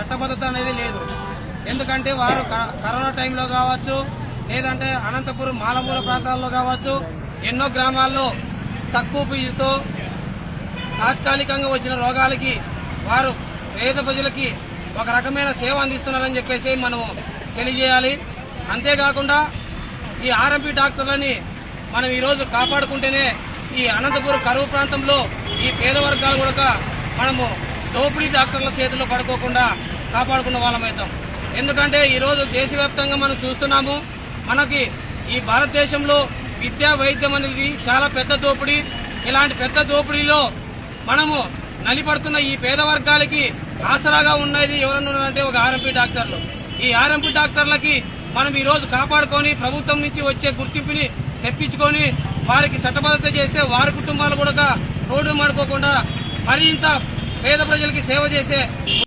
చట్టబద్ధత అనేది లేదు. ఎందుకంటే వారు కరోనా టైంలో కావచ్చు, లేదంటే అనంతపురం మాలమూల ప్రాంతాల్లో కావచ్చు, ఎన్నో గ్రామాల్లో తక్కువ ఫీజుతో తాత్కాలికంగా వచ్చిన రోగాలకి వారు పేద ప్రజలకి ఒక రకమైన సేవ అందిస్తున్నారని చెప్పేసి మనం తెలియజేయాలి. అంతేకాకుండా ఈ ఆర్ఎంపీ డాక్టర్లని మనం ఈరోజు కాపాడుకుంటేనే ఈ అనంతపురం కరువు ప్రాంతంలో ఈ పేద వర్గాలు కూడా మనము దోపిడీ డాక్టర్ల చేతుల్లో పడుకోకుండా కాపాడుకున్న వాళ్ళమవుతాం. ఎందుకంటే ఈరోజు దేశవ్యాప్తంగా మనం చూస్తున్నాము, మనకి ఈ భారతదేశంలో విద్యా వైద్యం అనేది చాలా పెద్ద దోపిడీ. ఇలాంటి పెద్ద దోపిడీలో మనము నలిపడుతున్న ఈ పేద వర్గాలకి ఆసరాగా ఉన్నది ఎవరన్నా ఉన్నారంటే ఒక ఆర్ఎంపీ డాక్టర్లు. ఈ ఆర్ఎంపీ డాక్టర్లకి మనం ఈ రోజు కాపాడుకొని ప్రభుత్వం నుంచి వచ్చే గుర్తింపుని తెప్పించుకొని వారికి చట్టబద్ధత చేస్తే వారి కుటుంబాలు కూడా రోడ్డు మాడుకోకుండా మరింత పేద ప్రజలకి సేవ చేసే